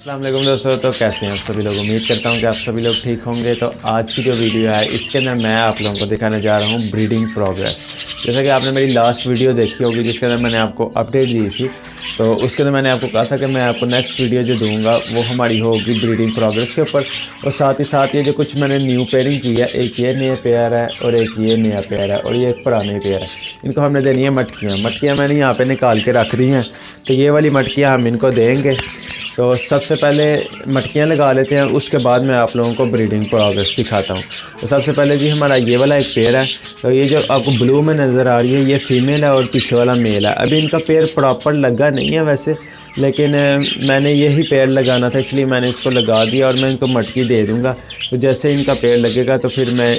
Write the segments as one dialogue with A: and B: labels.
A: अस्सलाम वालेकुम दोस्तों। तो कैसे हैं आप सभी लोग? उम्मीद करता हूं कि आप सभी लोग ठीक होंगे। तो आज की जो वीडियो है इसके अंदर मैं आप लोगों को दिखाने जा रहा हूं ब्रीडिंग प्रोग्रेस। जैसा कि आपने मेरी लास्ट वीडियो देखी होगी जिसके अंदर मैंने आपको अपडेट दी थी, तो उसके अंदर मैंने आपको कहा था कि मैं आपको नेक्स्ट वीडियो जो दूंगा वो हमारी होगी ब्रीडिंग प्रोग्रेस के ऊपर। और साथ ही साथ ये जो कुछ मैंने न्यू पेयरिंग की है, एक ये नया पेयर है और एक ये नया पेयर है और ये एक पुराने पेयर है। इनको हमने देनी है मटकियाँ मैंने यहाँ पे निकाल के रख दी हैं। तो ये वाली मटकियाँ हम इनको देंगे। तो सबसे पहले मटकियाँ लगा लेते हैं, उसके बाद मैं आप लोगों को ब्रीडिंग प्रोग्रेस दिखाता हूँ। तो सबसे पहले जी हमारा ये वाला एक पेयर है। तो ये जो आपको ब्लू में नज़र आ रही है ये फीमेल है और पीछे वाला मेल है। अभी इनका पेयर प्रॉपर लगा नहीं है वैसे, लेकिन मैंने यही पेड़ लगाना था इसलिए मैंने इसको लगा दिया और मैं इनको मटकी दे दूंगा। तो जैसे इनका पेड़ लगेगा तो फिर मैं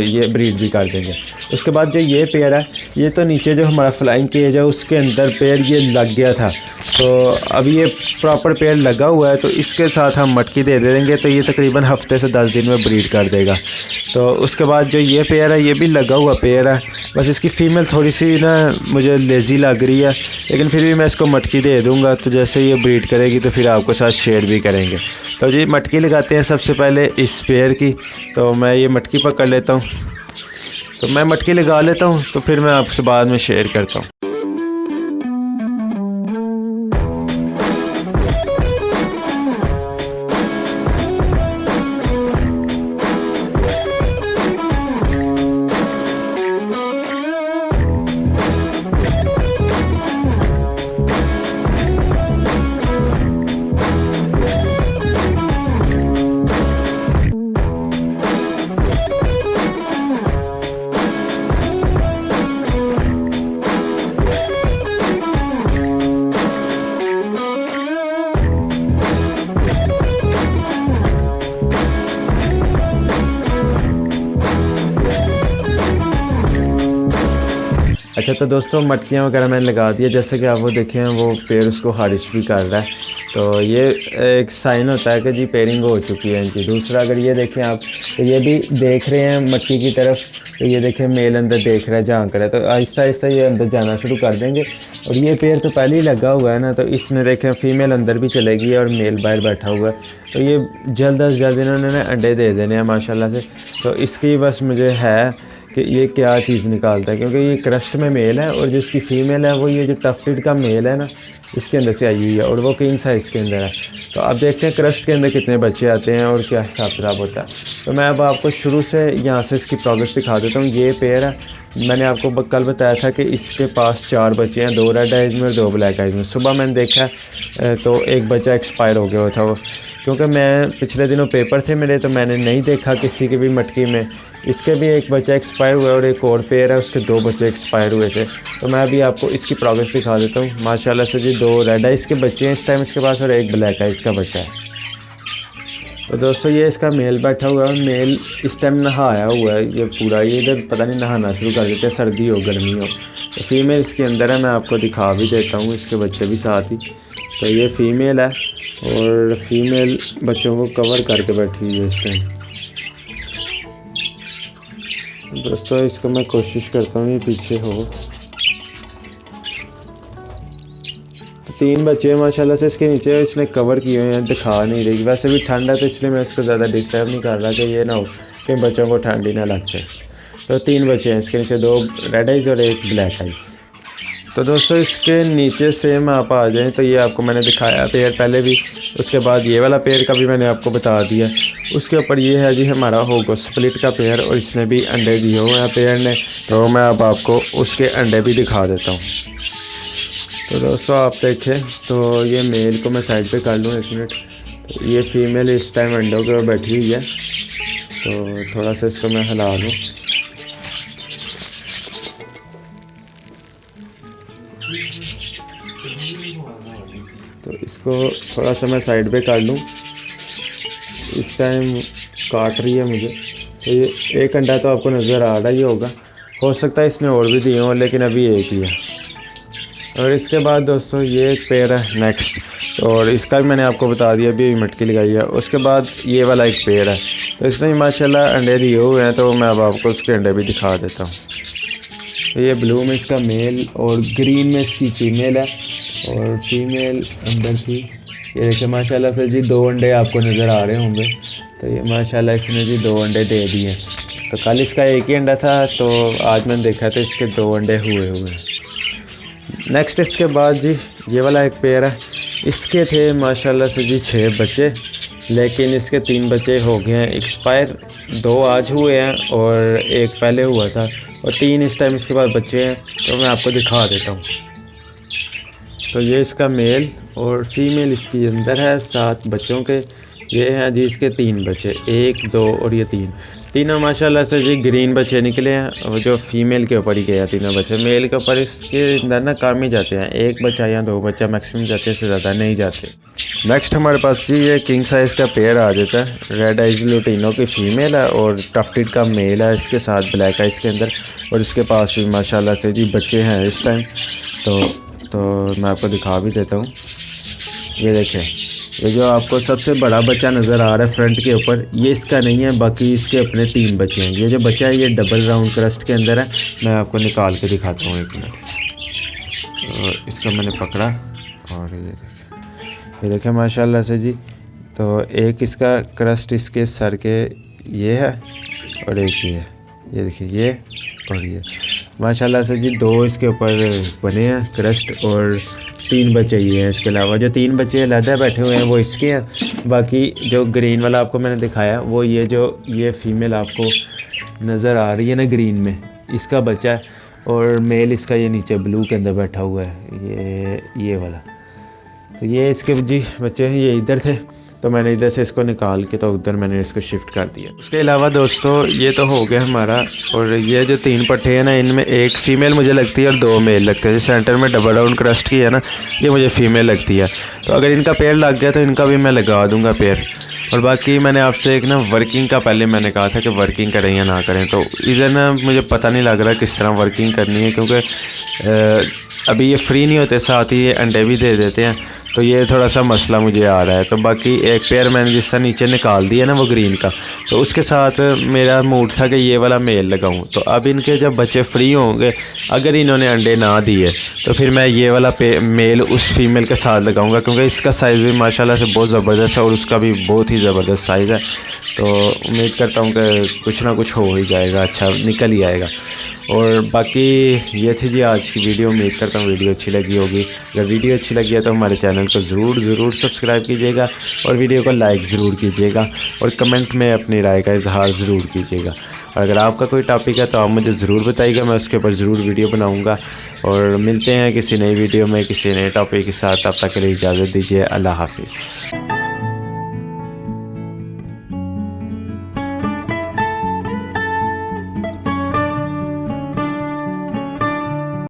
A: ये ब्रीड भी कर देंगे। उसके बाद जो ये पेड़ है, ये तो नीचे जो हमारा फ्लाइंग केज है उसके अंदर पेड़ ये लग गया था, तो अभी ये प्रॉपर पेड़ लगा हुआ है तो इसके साथ हम मटकी दे देंगे। तो ये तकरीबन हफ्ते से 10 दिन में ब्रीड कर देगा। तो उसके बाद जो ये पेड़ है ये भी लगा हुआ पेड़ है, बस इसकी फ़ीमेल थोड़ी सी ना मुझे लेज़ी लग रही है, लेकिन फिर भी मैं इसको मटकी दे दूँगा। तो जैसे ये ब्रीड करेगी तो फिर आपको साथ शेयर भी करेंगे। तो जी मटकी लगाते हैं सबसे पहले इस पेयर की। तो मैं ये मटकी पकड़ लेता हूँ, तो मैं मटकी लगा लेता हूँ, तो फिर मैं आपसे बाद में शेयर करता हूँ। अच्छा तो दोस्तों मटकियाँ वगैरह मैंने लगा दिया, जैसे कि आप वो देखें वो पेड़ उसको हारिश भी कर रहा है। तो ये एक साइन होता है कि जी पेयरिंग हो चुकी है इनकी। दूसरा अगर ये देखें आप, तो ये भी देख रहे हैं मटकी की तरफ, तो ये देखें मेल अंदर देख रहा है, झांक रहा है। तो आहिस्ता आहिस्ता ये अंदर जाना शुरू कर देंगे। और ये पेड़ तो पहले ही लगा हुआ है ना, तो इसने देखें फ़ीमेल अंदर भी चलेगी और मेल बाहर बैठा हुआ है। तो ये जल्द अज जल्द इन्होंने अंडे दे देने हैं माशाल्लाह से। तो इसकी बस मुझे है कि ये क्या चीज़ निकालता है, क्योंकि ये क्रस्ट में मेल है और जिसकी फ़ीमेल है वो ये जो टफ्टेड का मेल है ना इसके अंदर से आई हुई है और वो किंग साइज़ के अंदर है। तो आप देखते हैं क्रस्ट के अंदर कितने बच्चे आते हैं और क्या हिसाब किताब होता है। तो मैं अब आपको शुरू से यहाँ से इसकी प्रोग्रेस दिखा देता हूँ। ये पेयर है, मैंने आपको कल बताया था कि इसके पास 4 बच्चे हैं, 2 रेड आइज में और 2 ब्लैक आइज में। सुबह मैंने देखा तो एक बच्चा एक्सपायर हो गया था वो, क्योंकि मैं पिछले दिनों पेपर थे मेरे, तो मैंने नहीं देखा किसी की भी मटकी में। इसके भी एक बच्चा एक्सपायर हुआ और एक और पेयर है उसके 2 बच्चे एक्सपायर हुए थे। तो मैं अभी आपको इसकी प्रोग्रेस दिखा देता हूँ। माशाल्लाह से जी 2 रेड आइज के बच्चे हैं इस टाइम इसके पास और एक ब्लैक आइज का बच्चा है। तो दोस्तों ये इसका मेल बैठा हुआ है, मेल इस टाइम नहाया हुआ है ये पूरा, ये इधर पता नहीं नहाना शुरू कर देते हैं, सर्दी हो गर्मी हो। तो फीमेल इसके अंदर है, मैं आपको दिखा भी देता हूँ, इसके बच्चे भी साथ ही। तो ये फ़ीमेल है और फीमेल बच्चों को कवर करके बैठी हुई है इस टाइम। दोस्तों इसको मैं कोशिश करता हूँ ये पीछे हो। तो 3 बच्चे माशाल्लाह से इसके नीचे इसने कवर किए हुए हैं, दिखा नहीं रही। वैसे भी ठंड है तो इसलिए मैं इसको ज़्यादा डिस्टर्ब नहीं कर रहा कि ये ना हो कि बच्चों को ठंडी ना लग जाए। तो 3 बच्चे हैं इसके नीचे, 2 रेड आइज और 1 ब्लैक आइज। तो दोस्तों इसके नीचे सेम आप आ जाएं तो ये आपको मैंने दिखाया पेयर पहले भी, उसके बाद ये वाला पेयर का भी मैंने आपको बता दिया। उसके ऊपर ये है जी हमारा होगो स्प्लिट का पेयर और इसने भी अंडे दिए हुए हैं पेयर ने। तो मैं अब आपको उसके अंडे भी दिखा देता हूँ। तो दोस्तों आप देखें तो ये मेल को मैं साइड पे कर लूँ 1 मिनट। तो ये फीमेल इस टाइम अंडों के ऊपर बैठी हुई है, तो थोड़ा सा इसको मैं हिला लूँ। तो इसको थोड़ा सा मैं साइड पे कर लूँ, इस टाइम काट रही है मुझे। तो ये एक अंडा तो आपको नज़र आ रहा ही होगा, हो सकता है इसने और भी दिए हों लेकिन अभी एक ही है। और इसके बाद दोस्तों ये एक पेयर है नेक्स्ट, और इसका भी मैंने आपको बता दिया, अभी मटकी लगाई है। उसके बाद ये वाला एक पेयर है, तो इसने माशाल्लाह अंडे दिए हुए हैं, तो मैं अब आपको उसके अंडे भी दिखा देता हूँ। तो ये ब्लू में इसका मेल और ग्रीन में इसकी फीमेल है। और फीमेल अंदर थी। ये देखिए माशाल्लाह से जी 2 अंडे आपको नज़र आ रहे होंगे। तो ये माशाल्लाह इसने जी 2 अंडे दे दिए। तो कल इसका एक ही अंडा था, तो आज मैंने देखा तो इसके 2 अंडे हुए हुए हैं। नेक्स्ट इसके बाद जी ये वाला एक पेयर है। इसके थे माशाल्लाह से जी 6 बच्चे, लेकिन इसके 3 बच्चे हो गए हैं एक्सपायर। 2 आज हुए हैं और एक पहले हुआ था, और 3 इस टाइम इसके पास बच्चे हैं। तो मैं आपको दिखा देता हूँ। तो ये इसका मेल और फीमेल इसकी अंदर है 7 बच्चों के। ये हैं जी इसके 3 बच्चे, 1 2 और ये 3 तीनों माशाल्लाह से जी ग्रीन बच्चे निकले हैं। और जो फीमेल के ऊपर ही गया 3 बच्चे, मेल के ऊपर इसके अंदर ना कम ही जाते हैं, 1 बच्चा या 2 बच्चा मैक्सिमम जाते हैं, इससे ज़्यादा नहीं जाते। नेक्स्ट हमारे पास जी ये किंग साइज़ का पेयर आ जाता है। रेड आइज लुटिनो की फ़ीमेल है और टफ्टेड का मेल है, इसके साथ ब्लैक आइज के अंदर। और इसके पास भी माशाल्लाह से जी बच्चे हैं इस टाइम। तो मैं आपको दिखा भी देता हूँ। ये देखें, ये जो आपको सबसे बड़ा बच्चा नज़र आ रहा है फ्रंट के ऊपर, ये इसका नहीं है, बाकी इसके अपने 3 बच्चे हैं। ये जो बच्चा है ये डबल राउंड क्रस्ट के अंदर है। मैं आपको निकाल के दिखाता हूँ 1 मिनट। और इसका मैंने पकड़ा और ये देखें माशाल्लाह से जी। तो एक इसका क्रस्ट इसके सर के ये है और एक ये देखिए ये और ये माशाल्लाह से जी 2 इसके ऊपर बने हैं क्रस्ट, और 3 बच्चे ये हैं। इसके अलावा जो 3 बच्चे अलहदा बैठे हुए हैं वो इसके हैं। बाकी जो ग्रीन वाला आपको मैंने दिखाया वो ये फीमेल आपको नज़र आ रही है ना ग्रीन में, इसका बच्चा है। और मेल इसका ये नीचे ब्लू के अंदर बैठा हुआ है, ये वाला। तो ये इसके जी बच्चे हैं, ये इधर थे, तो मैंने इधर से इसको निकाल के तो उधर मैंने इसको शिफ्ट कर दिया। उसके अलावा दोस्तों ये तो हो गया हमारा। और ये जो 3 पट्टे हैं ना, इनमें एक फ़ीमेल मुझे लगती है और 2 मेल लगते हैं। जो सेंटर में डबल राउंड क्रस्ट की है ना, ये मुझे फ़ीमेल लगती है। तो अगर इनका पेयर लग गया तो इनका भी मैं लगा दूँगा पेयर। और बाकी मैंने आपसे एक ना वर्किंग का पहले मैंने कहा था कि वर्किंग करें या ना करें, तो इधर ना मुझे पता नहीं लग रहा किस तरह वर्किंग करनी है, क्योंकि अभी ये फ्री नहीं होते, साथ ही ये अंडे भी दे देते हैं। तो ये थोड़ा सा मसला मुझे आ रहा है। तो बाकी एक पेयर मैंने जिस तरह नीचे निकाल दिया ना वो ग्रीन का, तो उसके साथ मेरा मूड था कि ये वाला मेल लगाऊं। तो अब इनके जब बच्चे फ्री होंगे, अगर इन्होंने अंडे ना दिए तो फिर मैं ये वाला मेल उस फीमेल के साथ लगाऊंगा, क्योंकि इसका साइज़ भी माशाल्लाह से बहुत ज़बरदस्त है और उसका भी बहुत ही ज़बरदस्त साइज़ है। तो उम्मीद करता हूँ कि कुछ ना कुछ हो ही जाएगा, अच्छा निकल ही आएगा। और बाकी ये थी जी आज की वीडियो। उम्मीद करता हूँ वीडियो अच्छी लगी होगी। अगर वीडियो अच्छी लगी है तो हमारे चैनल को ज़रूर सब्सक्राइब कीजिएगा और वीडियो को लाइक ज़रूर कीजिएगा और कमेंट में अपनी राय का इजहार ज़रूर कीजिएगा। और अगर आपका कोई टॉपिक है तो आप मुझे ज़रूर बताइएगा, मैं उसके ऊपर ज़रूर वीडियो बनाऊँगा। और मिलते हैं किसी नई वीडियो में किसी नए टॉपिक के साथ। तब तक के लिए इजाज़त दीजिए। अल्लाह हाफिज़।